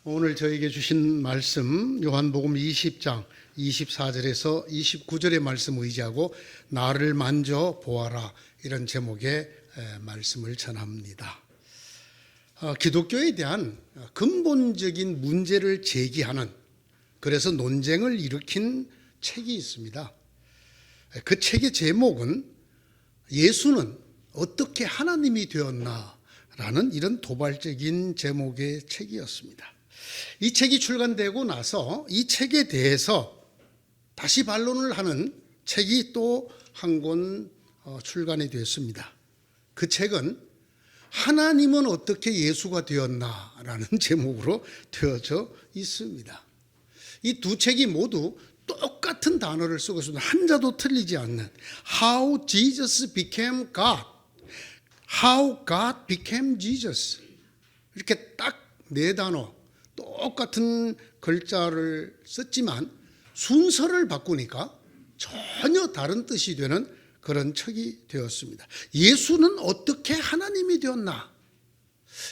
오늘 저에게 주신 말씀 요한복음 20장 24절에서 29절의 말씀 의지하고 나를 만져 보아라, 이런 제목의 말씀을 전합니다. 기독교에 대한 근본적인 문제를 제기하는, 그래서 논쟁을 일으킨 책이 있습니다. 그 책의 제목은 예수는 어떻게 하나님이 되었나라는 이런 도발적인 제목의 책이었습니다. 이 책이 출간되고 나서 이 책에 대해서 다시 반론을 하는 책이 또 한 권 출간이 되었습니다. 그 책은 하나님은 어떻게 예수가 되었나라는 제목으로 되어져 있습니다. 이 두 책이 모두 똑같은 단어를 쓰고 있습니다. 한자도 틀리지 않는 How Jesus became God, How God became Jesus, 이렇게 딱 네 단어 똑같은 글자를 썼지만 순서를 바꾸니까 전혀 다른 뜻이 되는 그런 책이 되었습니다. 예수는 어떻게 하나님이 되었나?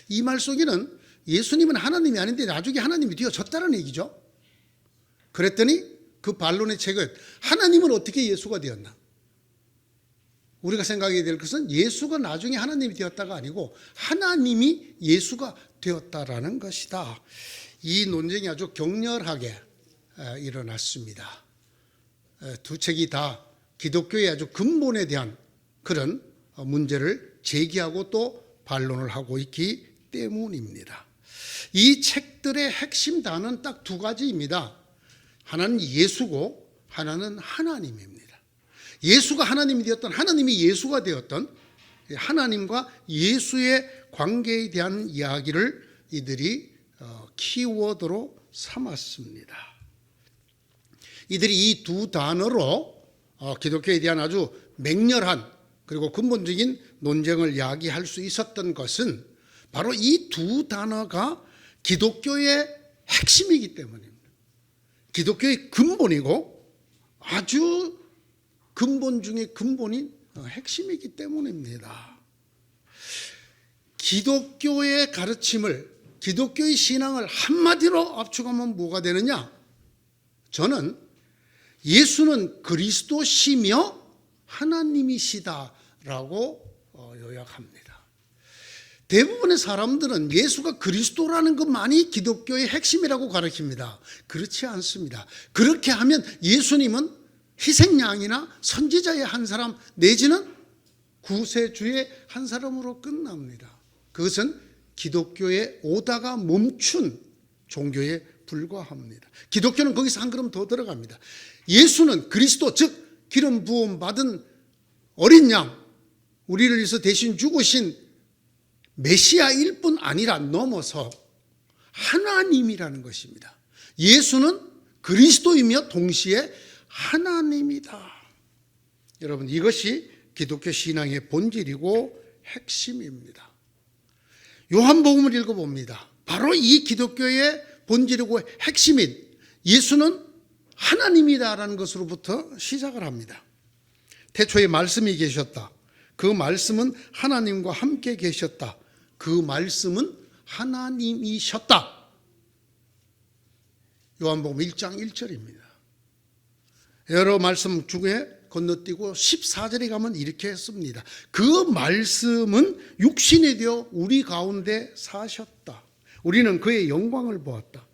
이 말 속에는 예수님은 하나님이 아닌데 나중에 하나님이 되어졌다는 얘기죠. 그랬더니 그 반론의 책은 하나님은 어떻게 예수가 되었나? 우리가 생각해야 될 것은 예수가 나중에 하나님이 되었다가 아니고 하나님이 예수가 되었다라는 것이다. 이 논쟁이 아주 격렬하게 일어났습니다. 두 책이 다 기독교의 아주 근본에 대한 그런 문제를 제기하고 또 반론을 하고 있기 때문입니다. 이 책들의 핵심 단어는 딱 두 가지입니다. 하나는 예수고 하나는 하나님입니다. 예수가 하나님이 되었던, 하나님이 예수가 되었던, 하나님과 예수의 관계에 대한 이야기를 이들이 키워드로 삼았습니다. 이들이 이 두 단어로 기독교에 대한 아주 맹렬한 그리고 근본적인 논쟁을 야기할 수 있었던 것은 바로 이 두 단어가 기독교의 핵심이기 때문입니다. 기독교의 근본이고 아주 근본 중에 근본인 핵심이기 때문입니다. 기독교의 가르침을, 기독교의 신앙을 한마디로 압축하면 뭐가 되느냐? 저는 예수는 그리스도시며 하나님이시다라고 요약합니다. 대부분의 사람들은 예수가 그리스도라는 것만이 기독교의 핵심이라고 가르칩니다. 그렇지 않습니다. 그렇게 하면 예수님은 희생양이나 선지자의 한 사람 내지는 구세주의 한 사람으로 끝납니다. 그것은 기독교에 오다가 멈춘 종교에 불과합니다. 기독교는 거기서 한 걸음 더 들어갑니다. 예수는 그리스도, 즉 기름 부음 받은 어린 양, 우리를 위해서 대신 죽으신 메시아일 뿐 아니라 넘어서 하나님이라는 것입니다. 예수는 그리스도이며 동시에 하나님이다. 여러분, 이것이 기독교 신앙의 본질이고 핵심입니다. 요한복음을 읽어봅니다. 바로 이 기독교의 본질이고 핵심인 예수는 하나님이다라는 것으로부터 시작을 합니다. 태초에 말씀이 계셨다. 그 말씀은 하나님과 함께 계셨다. 그 말씀은 하나님이셨다. 요한복음 1장 1절입니다. 여러 말씀 중에 건너뛰고 14절에 가면 이렇게 했습니다. 그 말씀은 육신이 되어 우리 가운데 사셨다. 우리는 그의 영광을 보았다.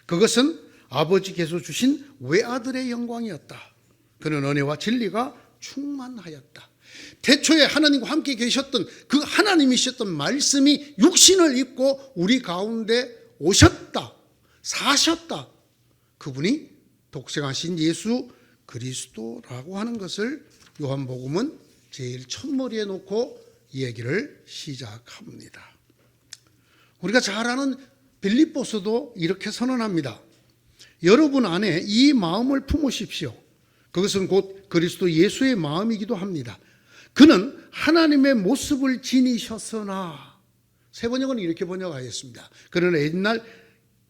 그것은 아버지께서 주신 외아들의 영광이었다. 그는 은혜와 진리가 충만하였다. 태초에 하나님과 함께 계셨던 그 하나님이셨던 말씀이 육신을 입고 우리 가운데 오셨다. 사셨다. 그분이 독생하신 예수 그리스도라고 하는 것을 요한복음은 제일 첫머리에 놓고 얘기를 시작합니다. 우리가 잘 아는 빌립보서도 이렇게 선언합니다. 여러분 안에 이 마음을 품으십시오. 그것은 곧 그리스도 예수의 마음이기도 합니다. 그는 하나님의 모습을 지니셨으나, 새 번역은 이렇게 번역하였습니다. 그러나 옛날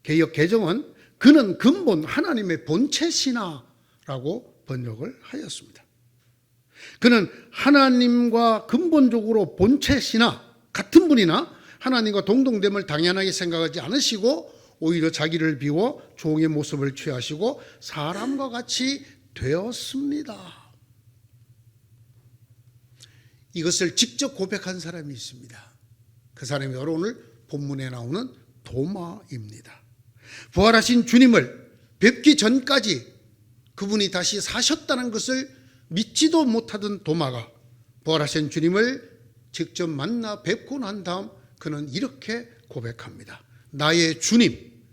개역 개정은 그는 근본 하나님의 본체시나 라고 번역을 하였습니다. 그는 하나님과 근본적으로 본체시나 같은 분이나 하나님과 동등됨을 당연하게 생각하지 않으시고 오히려 자기를 비워 종의 모습을 취하시고 사람과 같이 되었습니다. 이것을 직접 고백한 사람이 있습니다. 그 사람이 바로 오늘 본문에 나오는 도마입니다. 부활하신 주님을 뵙기 전까지 그분이 다시 사셨다는 것을 믿지도 못하던 도마가 부활하신 주님을 직접 만나 뵙고 난 다음 그는 이렇게 고백합니다. 나의 주님,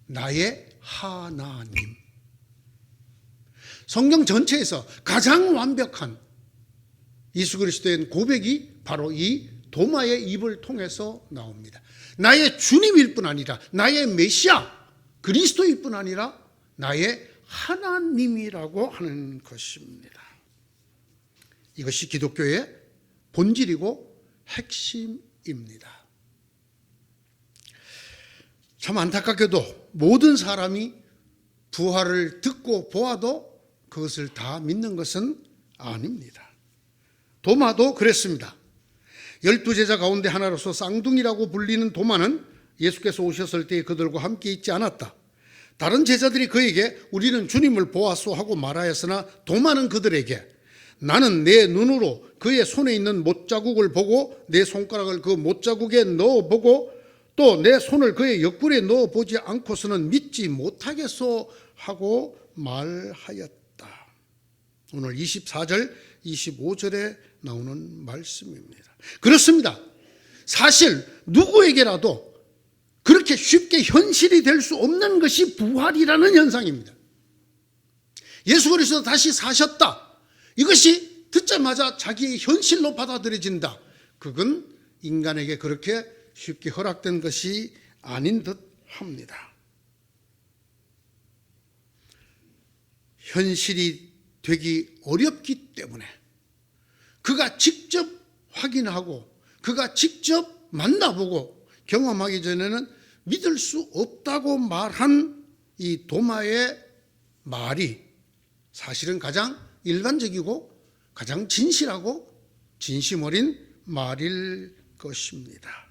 나의 하나님. 성경 전체에서 가장 완벽한 예수 그리스도의 고백이 바로 이 도마의 입을 통해서 나옵니다. 나의 주님일 뿐 아니라 나의 메시아 그리스도일 뿐 아니라 나의 하나님이라고 하는 것입니다. 이것이 기독교의 본질이고 핵심입니다. 참 안타깝게도 모든 사람이 부활을 듣고 보아도 그것을 다 믿는 것은 아닙니다. 도마도 그랬습니다. 12제자 가운데 하나로서 쌍둥이라고 불리는 도마는 예수께서 오셨을 때 그들과 함께 있지 않았다. 다른 제자들이 그에게 우리는 주님을 보았소 하고 말하였으나 도마는 그들에게 나는 내 눈으로 그의 손에 있는 못자국을 보고 내 손가락을 그 못자국에 넣어보고 또 내 손을 그의 옆구리에 넣어보지 않고서는 믿지 못하겠소 하고 말하였다. 오늘 24절 25절에 나오는 말씀입니다. 그렇습니다. 사실 누구에게라도 그렇게 쉽게 현실이 될 수 없는 것이 부활이라는 현상입니다. 예수 그리스도 다시 사셨다. 이것이 듣자마자 자기의 현실로 받아들여진다. 그건 인간에게 그렇게 쉽게 허락된 것이 아닌 듯 합니다. 현실이 되기 어렵기 때문에 그가 직접 확인하고 그가 직접 만나보고 경험하기 전에는 믿을 수 없다고 말한 이 도마의 말이 사실은 가장 일반적이고 가장 진실하고 진심 어린 말일 것입니다.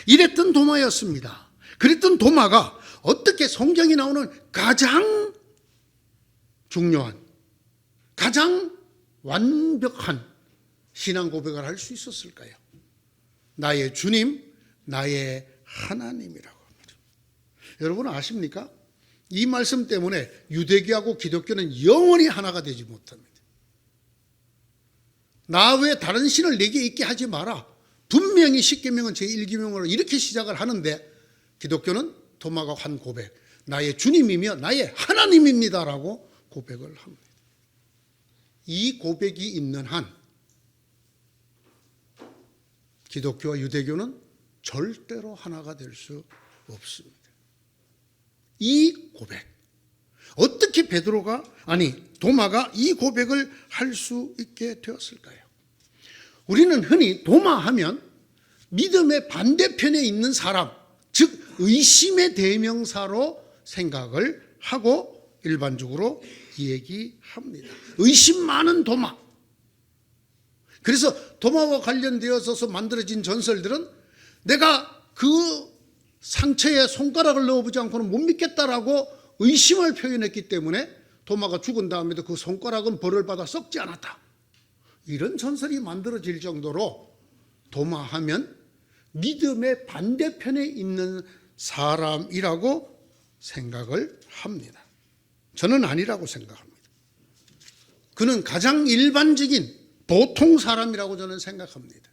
이랬던 도마였습니다. 그랬던 도마가 어떻게 성경이 나오는 가장 중요한 가장 완벽한 신앙 고백을 할 수 있었을까요? 나의 주님, 나의 하나님이라고 합니다. 여러분 아십니까? 이 말씀 때문에 유대교하고 기독교는 영원히 하나가 되지 못합니다. 나 외에 다른 신을 내게 있게 하지 마라. 분명히 십계명은 제1계명으로 이렇게 시작을 하는데 기독교는 도마가 한 고백, 나의 주님이며 나의 하나님입니다라고 고백을 합니다. 이 고백이 있는 한 기독교와 유대교는 절대로 하나가 될 수 없습니다. 이 고백, 어떻게 도마가 이 고백을 할 수 있게 되었을까요? 우리는 흔히 도마하면 믿음의 반대편에 있는 사람, 즉 의심의 대명사로 생각을 하고 일반적으로 얘기합니다. 의심 많은 도마. 그래서 도마와 관련되어서 만들어진 전설들은 내가 그 상처에 손가락을 넣어보지 않고는 못 믿겠다라고 의심을 표현했기 때문에 도마가 죽은 다음에도 그 손가락은 벌을 받아 썩지 않았다. 이런 전설이 만들어질 정도로 도마하면 믿음의 반대편에 있는 사람이라고 생각을 합니다. 저는 아니라고 생각합니다. 그는 가장 일반적인 보통 사람이라고 저는 생각합니다.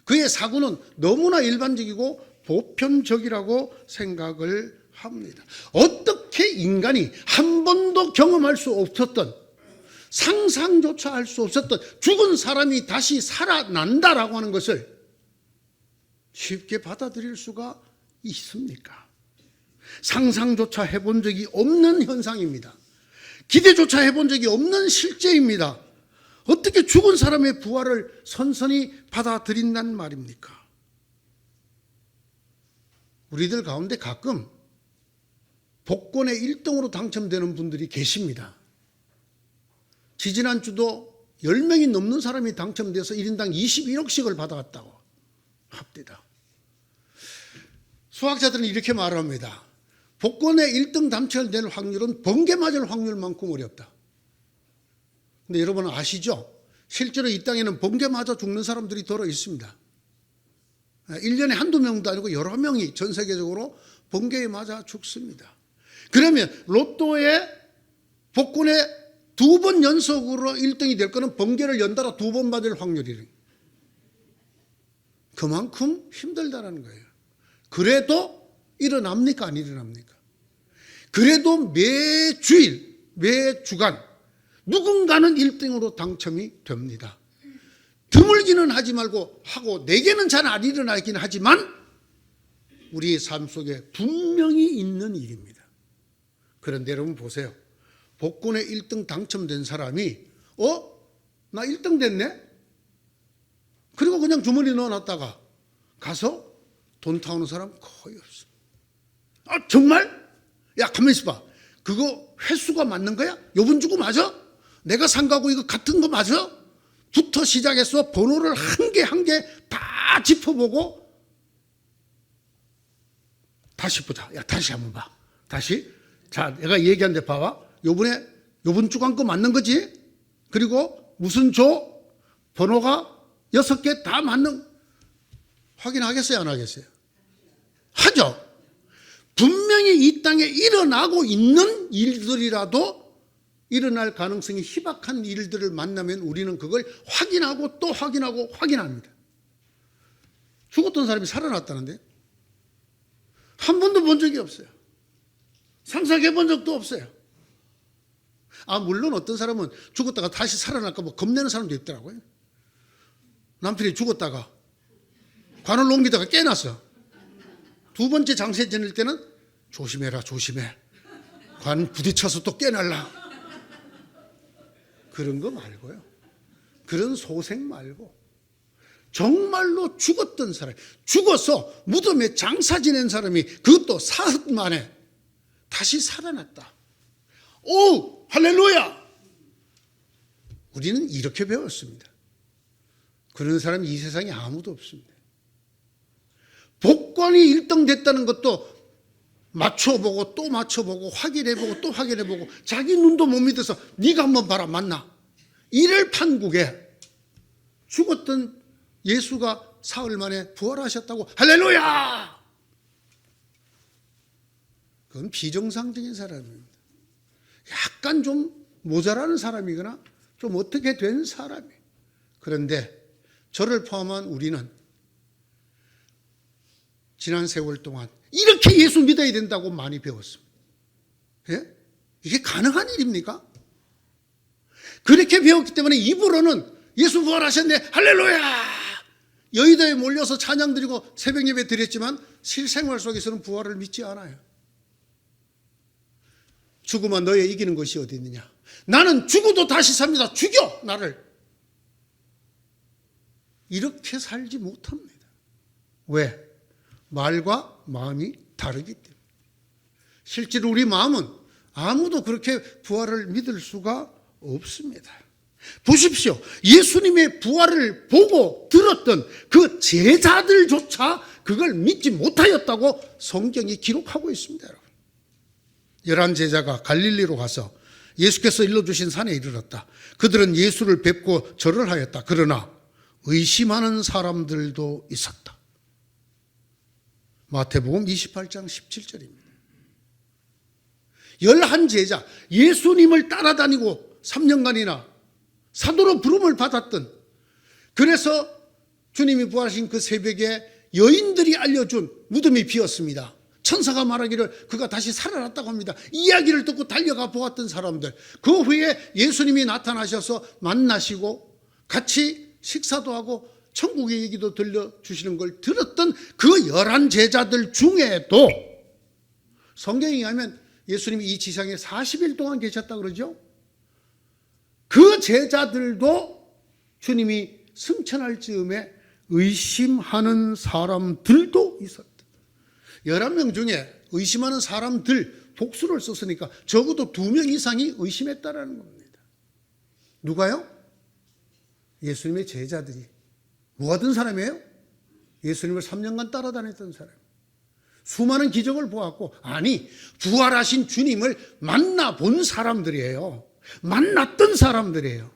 그의 사고는 너무나 일반적이고 보편적이라고 생각을 합니다. 어떻게 인간이 한 번도 경험할 수 없었던, 상상조차 할 수 없었던 죽은 사람이 다시 살아난다라고 하는 것을 쉽게 받아들일 수가 있습니까? 상상조차 해본 적이 없는 현상입니다. 기대조차 해본 적이 없는 실제입니다. 어떻게 죽은 사람의 부활을 선선히 받아들인단 말입니까? 우리들 가운데 가끔 복권에 1등으로 당첨되는 분들이 계십니다. 지지난주도 10명이 넘는 사람이 당첨돼서 1인당 21억씩을 받아갔다고 합니다. 수학자들은 이렇게 말합니다. 복권에 1등 당첨될 확률은 번개 맞을 확률만큼 어렵다. 근데 여러분 아시죠? 실제로 이 땅에는 번개 맞아 죽는 사람들이 더러 있습니다. 1년에 한두 명도 아니고 여러 명이 전 세계적으로 번개에 맞아 죽습니다. 그러면 로또에 복권에 2번 연속으로 1등이 될 거는 번개를 연달아 2번 맞을 확률이래. 그만큼 힘들다는 거예요. 그래도 일어납니까? 안 일어납니까? 그래도 매주일, 매주간 누군가는 1등으로 당첨이 됩니다. 드물기는 하지 말고 하고 내게는 잘 안 일어나긴 하지만 우리의 삶 속에 분명히 있는 일입니다. 그런데 여러분 보세요. 복권에 1등 당첨된 사람이 나 1등 됐네? 그리고 그냥 주머니에 넣어놨다가 가서 돈 타오는 사람 거의 없어. 정말? 야 가만히 있어봐. 그거 횟수가 맞는 거야? 요번 주고 맞아? 내가 산 거하고 이거 같은 거 맞아? 부터 시작해서 번호를 한 개 한 개 다 짚어보고 다시 보자. 야 다시 한번 봐. 다시. 자 내가 얘기한 데 봐봐. 요번 주 간 거 맞는 거지? 그리고 무슨 조? 번호가 6개 다 맞는 확인하겠어요? 안 하겠어요? 하죠. 분명히 이 땅에 일어나고 있는 일들이라도 일어날 가능성이 희박한 일들을 만나면 우리는 그걸 확인하고 또 확인하고 확인합니다. 죽었던 사람이 살아났다는데 한 번도 본 적이 없어요. 상상해 본 적도 없어요. 물론 어떤 사람은 죽었다가 다시 살아날까 봐 겁내는 사람도 있더라고요. 남편이 죽었다가 관을 옮기다가 깨났어. 2번째 장세 지낼 때는 조심해라 조심해. 관 부딪혀서 또 깨날라. 그런 거 말고요. 그런 소생 말고 정말로 죽었던 사람, 죽어서 무덤에 장사 지낸 사람이 그것도 사흘 만에 다시 살아났다. 오 할렐루야. 우리는 이렇게 배웠습니다. 그런 사람이 이 세상에 아무도 없습니다. 복권이 1등 됐다는 것도 맞춰보고 또 맞춰보고 확인해보고 또 확인해보고 자기 눈도 못 믿어서 네가 한번 봐라 맞나. 이를 판국에 죽었던 예수가 사흘 만에 부활하셨다고 할렐루야. 그건 비정상적인 사람입니다. 약간 좀 모자라는 사람이거나 좀 어떻게 된 사람이에요. 그런데 저를 포함한 우리는 지난 세월 동안 이렇게 예수 믿어야 된다고 많이 배웠습니다. 예? 이게 가능한 일입니까? 그렇게 배웠기 때문에 입으로는 예수 부활하셨네 할렐루야 여의도에 몰려서 찬양 드리고 새벽 예배 드렸지만 실생활 속에서는 부활을 믿지 않아요. 죽으면 너의 이기는 것이 어디 있느냐. 나는 죽어도 다시 삽니다. 죽여 나를. 이렇게 살지 못합니다. 왜? 말과 마음이 다르기 때문에. 실제로 우리 마음은 아무도 그렇게 부활을 믿을 수가 없습니다. 보십시오. 예수님의 부활을 보고 들었던 그 제자들조차 그걸 믿지 못하였다고 성경이 기록하고 있습니다. 여러분. 11제자가 갈릴리로 가서 예수께서 일러주신 산에 이르렀다. 그들은 예수를 뵙고 절을 하였다. 그러나 의심하는 사람들도 있었다. 마태복음 28장 17절입니다. 11제자, 예수님을 따라다니고 3년간이나 사도로 부름을 받았던, 그래서 주님이 부활하신 그 새벽에 여인들이 알려준 무덤이 비었습니다. 천사가 말하기를 그가 다시 살아났다고 합니다. 이야기를 듣고 달려가 보았던 사람들, 그 후에 예수님이 나타나셔서 만나시고 같이 식사도 하고 천국의 얘기도 들려주시는 걸 들었던 그 11제자들 중에도 성경에 의하면 예수님이 이 지상에 40일 동안 계셨다 그러죠. 그 제자들도 주님이 승천할 즈음에 의심하는 사람들도 있었다. 11명 중에 의심하는 사람들 복수를 썼으니까 적어도 2명 이상이 의심했다라는 겁니다. 누가요? 예수님의 제자들이. 뭐 하던 사람이에요? 예수님을 3년간 따라다녔던 사람. 수많은 기적을 보았고, 아니, 부활하신 주님을 만나본 사람들이에요. 만났던 사람들이에요.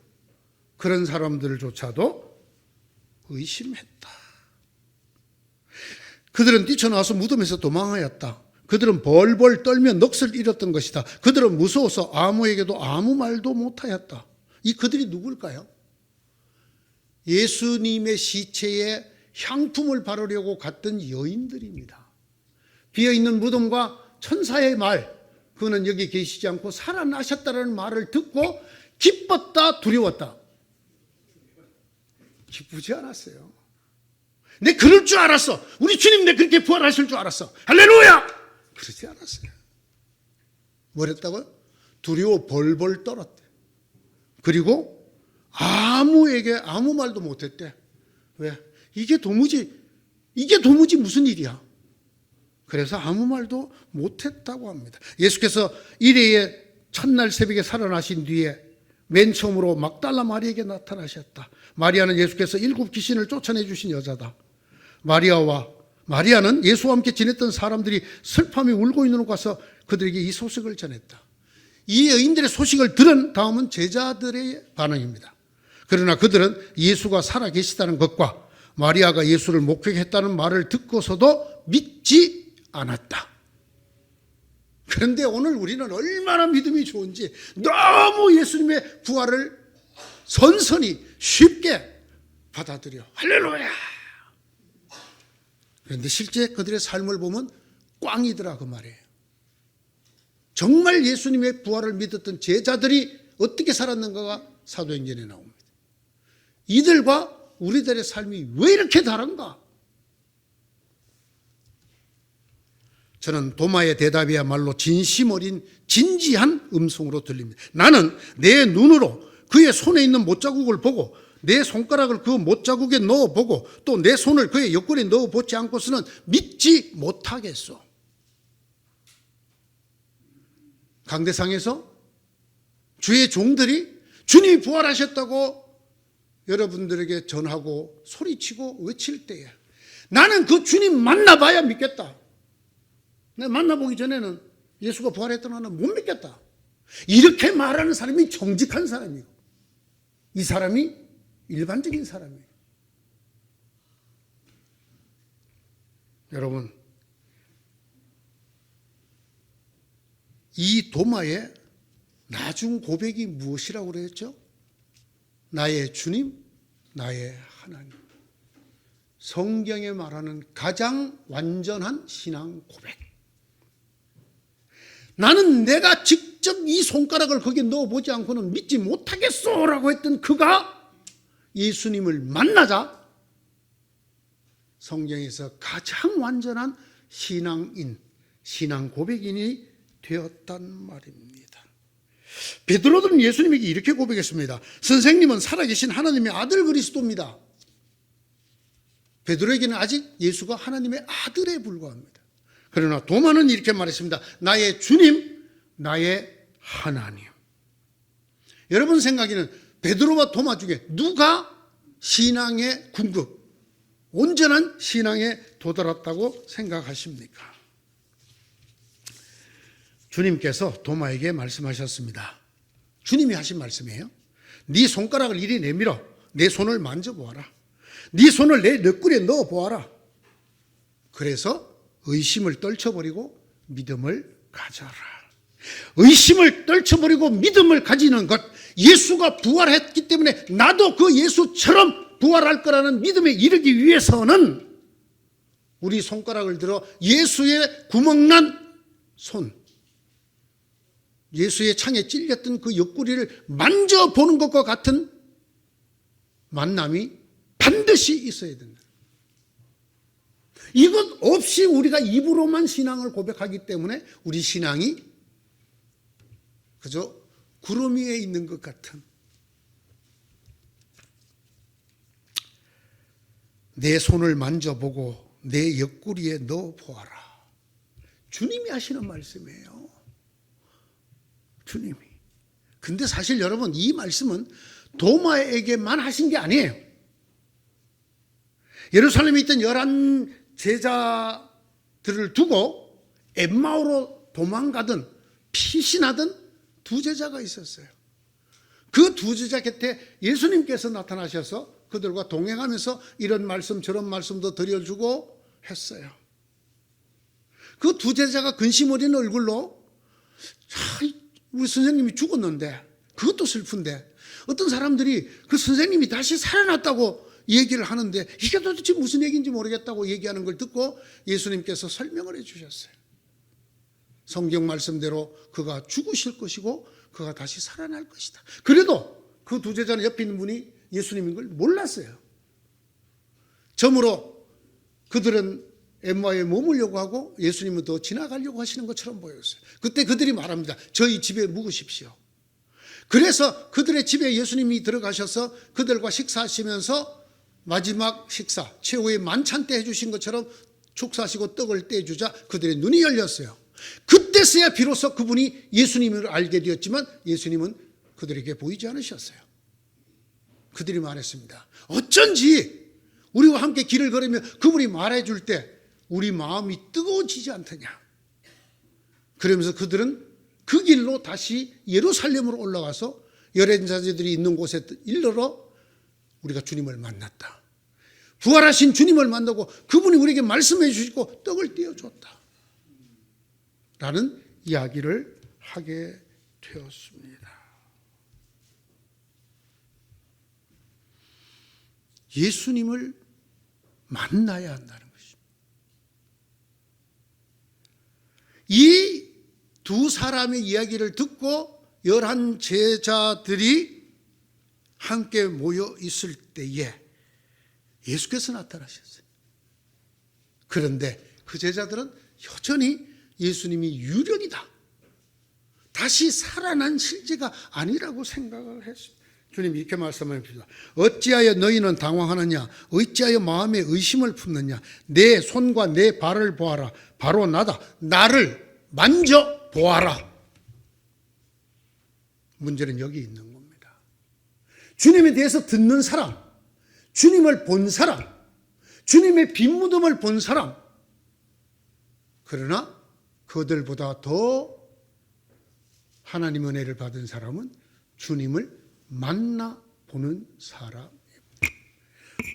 그런 사람들조차도 의심했다. 그들은 뛰쳐나와서 무덤에서 도망하였다. 그들은 벌벌 떨며 넋을 잃었던 것이다. 그들은 무서워서 아무에게도 아무 말도 못하였다. 이 그들이 누굴까요? 예수님의 시체에 향품을 바르려고 갔던 여인들입니다. 비어있는 무덤과 천사의 말, 그는 여기 계시지 않고 살아나셨다는 말을 듣고 기뻤다, 두려웠다. 기쁘지 않았어요. 내 그럴 줄 알았어. 우리 주님 내 그렇게 부활하실 줄 알았어. 할렐루야! 그러지 않았어요. 뭐랬다고요? 두려워 벌벌 떨었대. 그리고 아무에게 아무 말도 못했대. 왜? 이게 도무지 무슨 일이야. 그래서 아무 말도 못했다고 합니다. 예수께서 이레의 첫날 새벽에 살아나신 뒤에 맨 처음으로 막달라 마리에게 나타나셨다. 마리아는 예수께서 7 귀신을 쫓아내주신 여자다. 마리아는 예수와 함께 지냈던 사람들이 슬퍼하며 울고 있는 곳 가서 그들에게 이 소식을 전했다. 이 여인들의 소식을 들은 다음은 제자들의 반응입니다. 그러나 그들은 예수가 살아계시다는 것과 마리아가 예수를 목격했다는 말을 듣고서도 믿지 않았다. 그런데 오늘 우리는 얼마나 믿음이 좋은지 너무 예수님의 부활을 선선히 쉽게 받아들여. 할렐루야! 그런데 실제 그들의 삶을 보면 꽝이더라 그 말이에요. 정말 예수님의 부활을 믿었던 제자들이 어떻게 살았는가가 사도행전에 나옵니다. 이들과 우리들의 삶이 왜 이렇게 다른가? 저는 도마의 대답이야말로 진심 어린 진지한 음성으로 들립니다. 나는 내 눈으로 그의 손에 있는 못자국을 보고 내 손가락을 그 못자국에 넣어보고 또 내 손을 그의 옆구리에 넣어보지 않고서는 믿지 못하겠소. 강대상에서 주의 종들이 주님이 부활하셨다고 여러분들에게 전하고 소리치고 외칠 때에 나는 그 주님 만나봐야 믿겠다. 내가 만나보기 전에는 예수가 부활했던 나는 못 믿겠다. 이렇게 말하는 사람이 정직한 사람이고 이 사람이 일반적인 사람이에요. 여러분, 이 도마의 나중 고백이 무엇이라고 그랬죠? 나의 주님, 나의 하나님. 성경에 말하는 가장 완전한 신앙 고백. 나는 내가 직접 이 손가락을 거기에 넣어보지 않고는 믿지 못하겠소라고 했던 그가 예수님을 만나자 성경에서 가장 완전한 신앙인, 신앙 고백인이 되었단 말입니다. 베드로는 예수님에게 이렇게 고백했습니다. 선생님은 살아계신 하나님의 아들 그리스도입니다. 베드로에게는 아직 예수가 하나님의 아들에 불과합니다. 그러나 도마는 이렇게 말했습니다. 나의 주님, 나의 하나님. 여러분 생각에는 베드로와 도마 중에 누가 신앙의 궁극, 온전한 신앙에 도달했다고 생각하십니까? 주님께서 도마에게 말씀하셨습니다. 주님이 하신 말씀이에요. 네 손가락을 이리 내밀어 내 손을 만져보아라. 네 손을 내 옆구리에 넣어보아라. 그래서 의심을 떨쳐버리고 믿음을 가져라. 의심을 떨쳐버리고 믿음을 가지는 것, 예수가 부활했기 때문에 나도 그 예수처럼 부활할 거라는 믿음에 이르기 위해서는 우리 손가락을 들어 예수의 구멍난 손, 예수의 창에 찔렸던 그 옆구리를 만져보는 것과 같은 만남이 반드시 있어야 된다. 이것 없이 우리가 입으로만 신앙을 고백하기 때문에 우리 신앙이 그저 구름 위에 있는 것 같은, 내 손을 만져보고 내 옆구리에 넣어보아라. 주님이 하시는 말씀이에요. 주님이. 근데 사실 여러분, 이 말씀은 도마에게만 하신 게 아니에요. 예루살렘에 있던 11 제자들에게도 두고 엠마오로 도망가던 피신하던 두 제자가 있었어요. 그 두 제자 곁에 예수님께서 나타나셔서 그들과 동행하면서 이런 말씀 저런 말씀도 들려주고 했어요. 그 두 제자가 근심 어린 얼굴로 우리 선생님이 죽었는데, 그것도 슬픈데 어떤 사람들이 그 선생님이 다시 살아났다고 얘기를 하는데 이게 도대체 무슨 얘기인지 모르겠다고 얘기하는 걸 듣고 예수님께서 설명을 해 주셨어요. 성경 말씀대로 그가 죽으실 것이고 그가 다시 살아날 것이다. 그래도 그 두 제자는 옆에 있는 분이 예수님인 걸 몰랐어요. 저므로 그들은 엠마오에 머물려고 하고 예수님은 더 지나가려고 하시는 것처럼 보였어요. 그때 그들이 말합니다. 저희 집에 묵으십시오. 그래서 그들의 집에 예수님이 들어가셔서 그들과 식사하시면서 마지막 식사, 최후의 만찬 때 해주신 것처럼 축사하시고 떡을 떼주자 그들의 눈이 열렸어요. 그때서야 비로소 그분이 예수님을 알게 되었지만 예수님은 그들에게 보이지 않으셨어요. 그들이 말했습니다. 어쩐지 우리와 함께 길을 걸으며 그분이 말해줄 때 우리 마음이 뜨거워지지 않더냐. 그러면서 그들은 그 길로 다시 예루살렘으로 올라가서 열애자들이 있는 곳에 이르러 우리가 주님을 만났다. 부활하신 주님을 만나고 그분이 우리에게 말씀해 주시고 떡을 떼어줬다. 라는 이야기를 하게 되었습니다. 예수님을 만나야 한다는 것입니다. 이 두 사람의 이야기를 듣고 11 제자들이 함께 모여 있을 때에 예수께서 나타나셨어요. 그런데 그 제자들은 여전히 예수님이 유령이다, 다시 살아난 실제가 아니라고 생각을 했습니다. 주님이 이렇게 말씀하십니다. 어찌하여 너희는 당황하느냐, 어찌하여 마음에 의심을 품느냐, 내 손과 내 발을 보아라. 바로 나다. 나를 만져보아라. 문제는 여기 있는 겁니다. 주님에 대해서 듣는 사람, 주님을 본 사람, 주님의 빈무덤을 본 사람, 그러나 그들보다 더 하나님의 은혜를 받은 사람은 주님을 만나보는 사람입니다.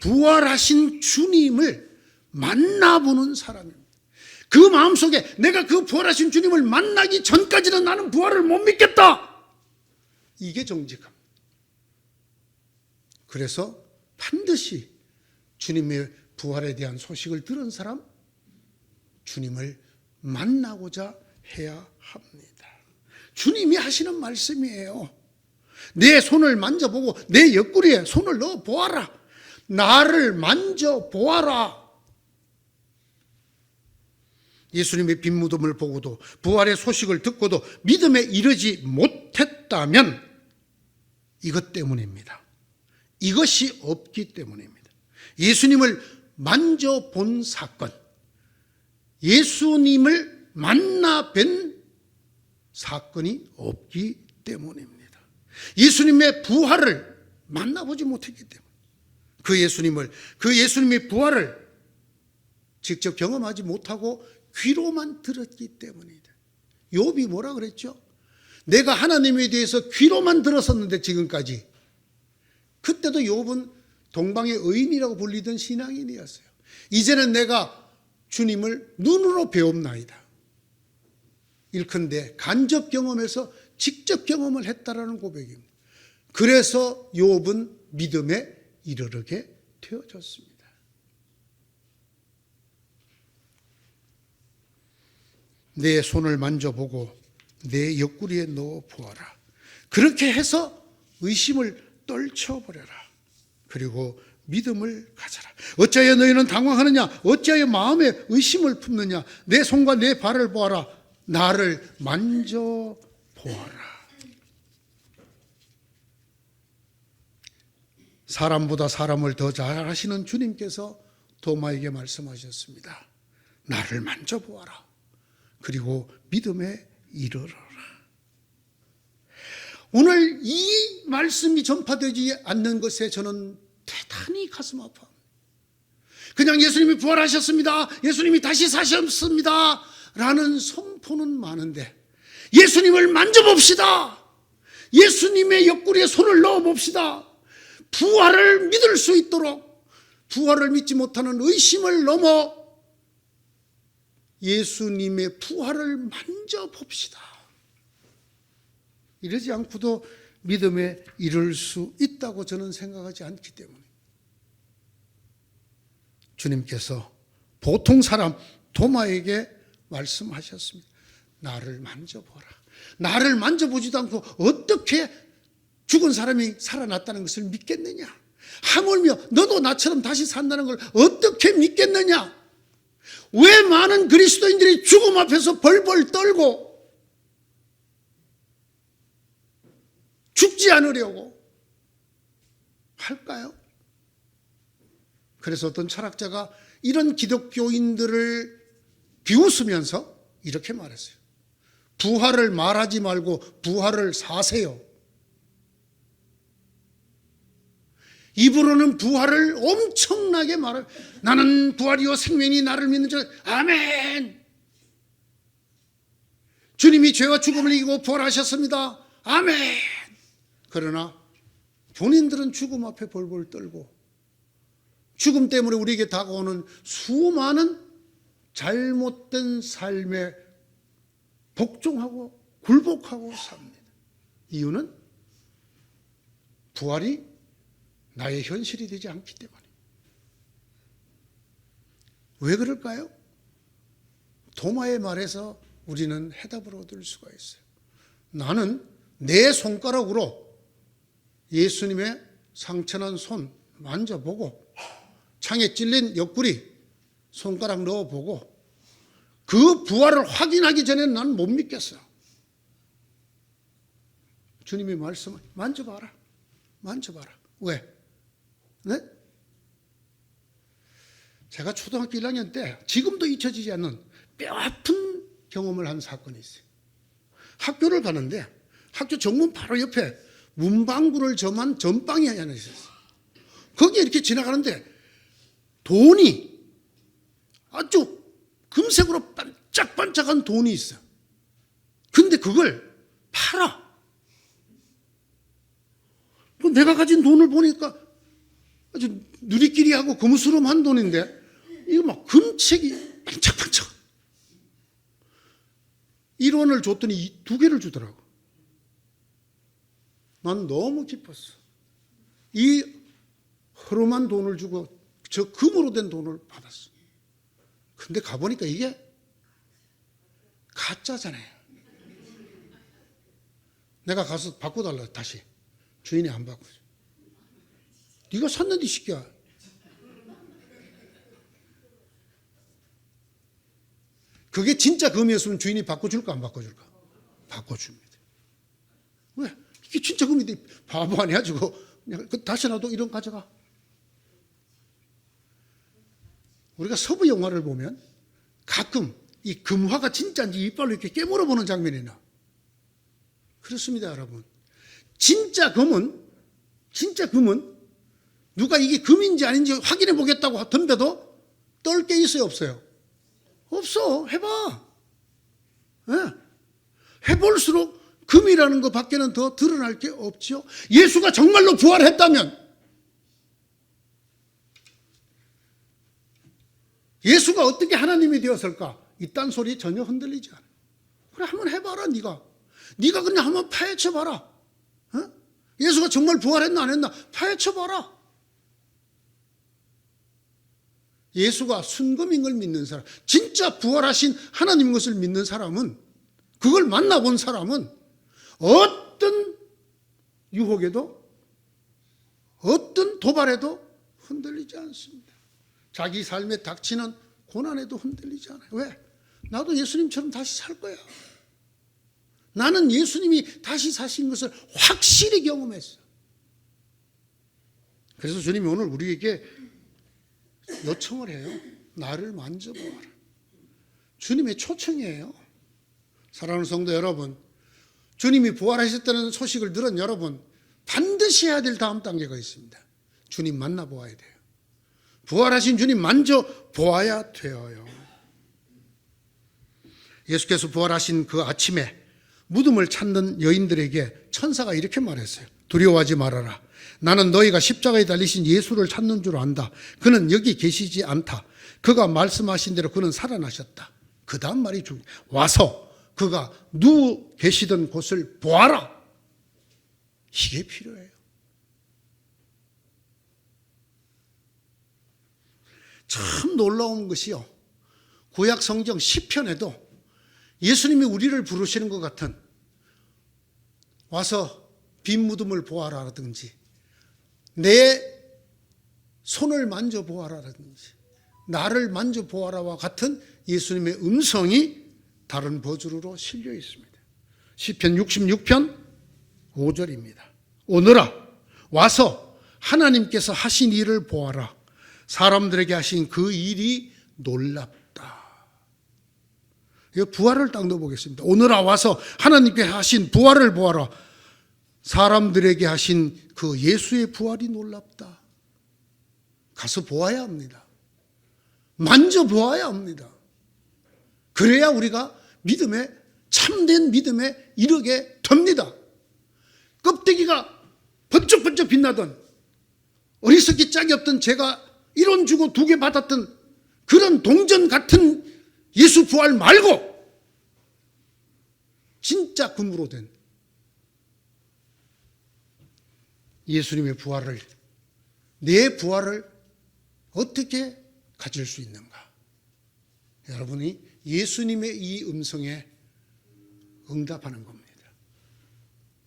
부활하신 주님을 만나보는 사람입니다. 그 마음속에 내가 그 부활하신 주님을 만나기 전까지는 나는 부활을 못 믿겠다. 이게 정직함. 그래서 반드시 주님의 부활에 대한 소식을 들은 사람, 주님을 만나고자 해야 합니다. 주님이 하시는 말씀이에요. 내 손을 만져보고 내 옆구리에 손을 넣어 보아라. 나를 만져보아라. 예수님의 빈무덤을 보고도 부활의 소식을 듣고도 믿음에 이르지 못했다면 이것 때문입니다. 이것이 없기 때문입니다. 예수님을 만져본 사건, 예수님을 만나뵌 사건이 없기 때문입니다. 예수님의 부활을 만나보지 못했기 때문에, 그 예수님의 부활을 직접 경험하지 못하고 귀로만 들었기 때문이다. 욥이 뭐라 그랬죠? 내가 하나님에 대해서 귀로만 들었었는데 지금까지. 그때도 욥은 동방의 의인이라고 불리던 신앙인이었어요. 이제는 내가 주님을 눈으로 배웁나이다. 일컨대 간접 경험에서 직접 경험을 했다라는 고백입니다. 그래서 욥은 믿음에 이르게 되어졌습니다. 내 손을 만져보고 내 옆구리에 넣어 보아라. 그렇게 해서 의심을 떨쳐버려라. 그리고 믿음을 가져라. 어찌하여 너희는 당황하느냐, 어찌하여 마음에 의심을 품느냐, 내 손과 내 발을 보아라. 나를 만져보아라. 사람보다 사람을 더 잘 아시는 주님께서 도마에게 말씀하셨습니다. 나를 만져보아라. 그리고 믿음에 이르러라. 오늘 이 말씀이 전파되지 않는 것에 저는 대단히 가슴 아파합니다. 그냥 예수님이 부활하셨습니다, 예수님이 다시 사셨습니다 라는 선포는 많은데, 예수님을 만져봅시다, 예수님의 옆구리에 손을 넣어봅시다, 부활을 믿을 수 있도록 부활을 믿지 못하는 의심을 넘어 예수님의 부활을 만져봅시다. 이러지 않고도 믿음에 이를 수 있다고 저는 생각하지 않기 때문에 주님께서 보통 사람 도마에게 말씀하셨습니다. 나를 만져보라. 나를 만져보지도 않고 어떻게 죽은 사람이 살아났다는 것을 믿겠느냐? 하물며 너도 나처럼 다시 산다는 걸 어떻게 믿겠느냐? 왜 많은 그리스도인들이 죽음 앞에서 벌벌 떨고 죽지 않으려고 할까요? 그래서 어떤 철학자가 이런 기독교인들을 비웃으면서 이렇게 말했어요. 부활을 말하지 말고 부활을 사세요. 입으로는 부활을 엄청나게 말해요. 나는 부활이요 생명이 나를 믿는 자. 아멘. 주님이 죄와 죽음을 이기고 부활하셨습니다. 아멘. 그러나 본인들은 죽음 앞에 벌벌 떨고 죽음 때문에 우리에게 다가오는 수많은 잘못된 삶에 복종하고 굴복하고 삽니다. 이유는 부활이 나의 현실이 되지 않기 때문에. 왜 그럴까요? 도마의 말에서 우리는 해답을 얻을 수가 있어요. 나는 내 손가락으로 예수님의 상처난 손 만져보고 창에 찔린 옆구리 손가락 넣어보고 그 부활을 확인하기 전에는 난 못 믿겠어요. 주님이 말씀을 만져봐라. 만져봐라. 왜? 네? 제가 초등학교 1학년 때 지금도 잊혀지지 않는 뼈아픈 경험을 한 사건이 있어요. 학교를 가는데 학교 정문 바로 옆에 문방구를 점한 전방이 하나 있었어요. 거기에 이렇게 지나가는데 돈이 아주 금색으로 반짝반짝한 돈이 있어요. 근데 그걸 팔아. 내가 가진 돈을 보니까 아주 누리끼리하고 거무스름한 돈인데 이거 막 금책이 반짝반짝. 1원을 줬더니 2개를 주더라고. 난 너무 기뻤어. 이 허름한 돈을 주고 저 금으로 된 돈을 받았어. 근데 가보니까 이게 가짜잖아요. 내가 가서 바꿔달라 다시. 주인이 안 바꿔줘. 네가 샀는데 시끼야. 그게 진짜 금이었으면 주인이 바꿔줄까 안 바꿔줄까? 바꿔줍니다. 왜? 이게 진짜 금인데 바보 아니야 저거. 다시 놔도 이런 가져가. 우리가 서부 영화를 보면 가끔 이 금화가 진짜인지 이빨로 이렇게 깨물어 보는 장면이 나. 그렇습니다, 여러분. 진짜 금은 누가 이게 금인지 아닌지 확인해 보겠다고 덤벼도 떨 게 있어요, 없어요? 없어. 해봐. 네. 해볼수록 금이라는 것 밖에는 더 드러날 게 없죠. 예수가 정말로 부활했다면, 예수가 어떻게 하나님이 되었을까? 이딴 소리 전혀 흔들리지 않아요. 그래, 한번 해봐라, 네가 그냥 한번 파헤쳐봐라. 어? 예수가 정말 부활했나 안 했나 파헤쳐봐라. 예수가 순금인 걸 믿는 사람, 진짜 부활하신 하나님인 것을 믿는 사람은, 그걸 만나본 사람은 어떤 유혹에도 어떤 도발에도 흔들리지 않습니다. 자기 삶에 닥치는 고난에도 흔들리지 않아요. 왜? 나도 예수님처럼 다시 살 거야. 나는 예수님이 다시 사신 것을 확실히 경험했어. 그래서 주님이 오늘 우리에게 요청을 해요. 나를 만져보아라. 주님의 초청이에요. 사랑하는 성도 여러분, 주님이 부활하셨다는 소식을 들은 여러분, 반드시 해야 될 다음 단계가 있습니다. 주님 만나보아야 돼요. 부활하신 주님 만져보아야 되어요. 예수께서 부활하신 그 아침에 무덤을 찾는 여인들에게 천사가 이렇게 말했어요. 두려워하지 말아라. 나는 너희가 십자가에 달리신 예수를 찾는 줄 안다. 그는 여기 계시지 않다. 그가 말씀하신 대로 그는 살아나셨다. 그 다음 말이 중요해요. 와서 그가 누워 계시던 곳을 보아라. 이게 필요해요. 참 놀라운 것이요. 구약 성경 시편에도 예수님이 우리를 부르시는 것 같은 와서 빈 무덤을 보아라라든지 내 손을 만져보아라라든지 나를 만져보아라와 같은 예수님의 음성이 다른 버전으로 실려 있습니다. 시편 66편 5절입니다. 오늘아 와서 하나님께서 하신 일을 보아라. 사람들에게 하신 그 일이 놀랍다. 이거 부활을 딱 넣어보겠습니다. 오늘아 와서 하나님께 하신 부활을 보아라. 사람들에게 하신 그 예수의 부활이 놀랍다. 가서 보아야 합니다. 만져보아야 합니다. 그래야 우리가 믿음에 참된 믿음에 이르게 됩니다. 껍데기가 번쩍번쩍 빛나던 어리석기 짝이 없던 제가 1원 주고 2개 받았던 그런 동전 같은 예수 부활 말고 진짜 금으로 된 예수님의 부활을, 내 부활을 어떻게 가질 수 있는가? 여러분이 예수님의 이 음성에 응답하는 겁니다.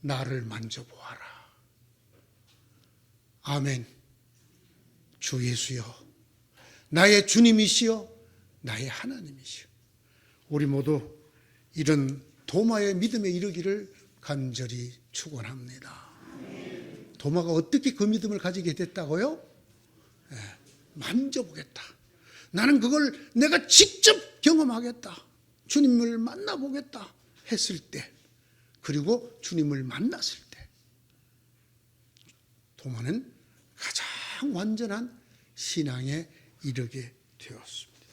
나를 만져보아라. 아멘. 주 예수여, 나의 주님이시여, 나의 하나님이시여. 우리 모두 이런 도마의 믿음에 이르기를 간절히 축원합니다. 도마가 어떻게 그 믿음을 가지게 됐다고요? 만져보겠다. 나는 그걸 내가 직접 경험하겠다. 주님을 만나보겠다 했을 때, 그리고 주님을 만났을 때 도마는 가장 완전한 신앙에 이르게 되었습니다.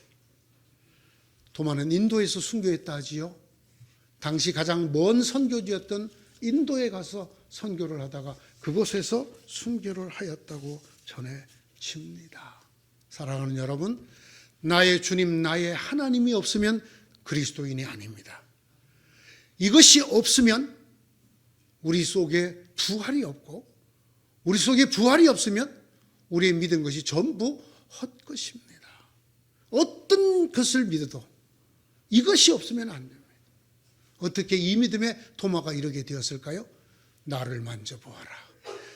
도마는 인도에서 순교했다 하지요. 당시 가장 먼 선교지였던 인도에 가서 선교를 하다가 그곳에서 순교를 하였다고 전해집니다. 사랑하는 여러분, 나의 주님, 나의 하나님이 없으면 그리스도인이 아닙니다. 이것이 없으면 우리 속에 부활이 없고, 우리 속에 부활이 없으면 우리의 믿은 것이 전부 헛것입니다. 어떤 것을 믿어도 이것이 없으면 안 됩니다. 어떻게 이 믿음에 도마가 이르게 되었을까요? 나를 만져보아라.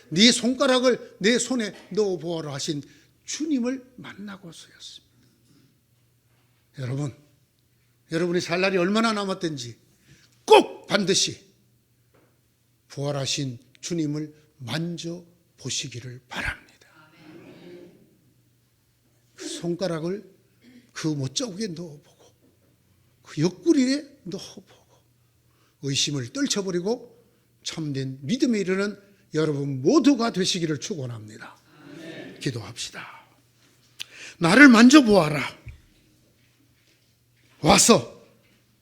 네 손가락을 내 손에 넣어보아라 하신 주님을 만나고서였습니다. 여러분이 살 날이 얼마나 남았든지 꼭 반드시 부활하신 주님을 만져보시기를 바랍니다. 그 손가락을 그 못자국에 넣어보고 그 옆구리에 넣어보고 의심을 떨쳐버리고 참된 믿음에 이르는 여러분 모두가 되시기를 축원합니다. 기도합시다. 나를 만져보아라. 와서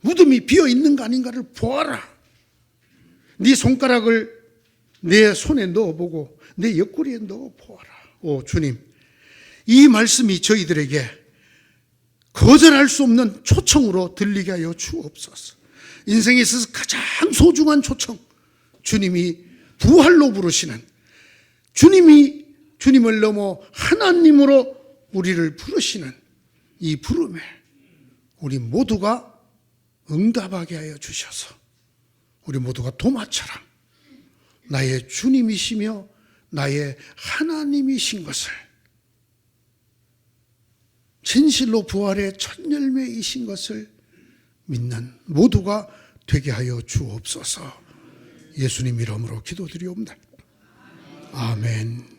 무덤이 비어있는가 아닌가를 보아라. 네 손가락을 내 손에 넣어보고 내 옆구리에 넣어보아라. 오 주님, 이 말씀이 저희들에게 거절할 수 없는 초청으로 들리게 하여 주옵소서. 인생에 있어서 가장 소중한 초청, 주님이 부활로 부르시는, 주님을 넘어 하나님으로 우리를 부르시는 이 부름에 우리 모두가 응답하게 하여 주셔서 우리 모두가 도마처럼 나의 주님이시며 나의 하나님이신 것을, 진실로 부활의 첫 열매이신 것을 믿는 모두가 되게 하여 주옵소서. 예수님 이름으로 기도드리옵나이다. 아멘.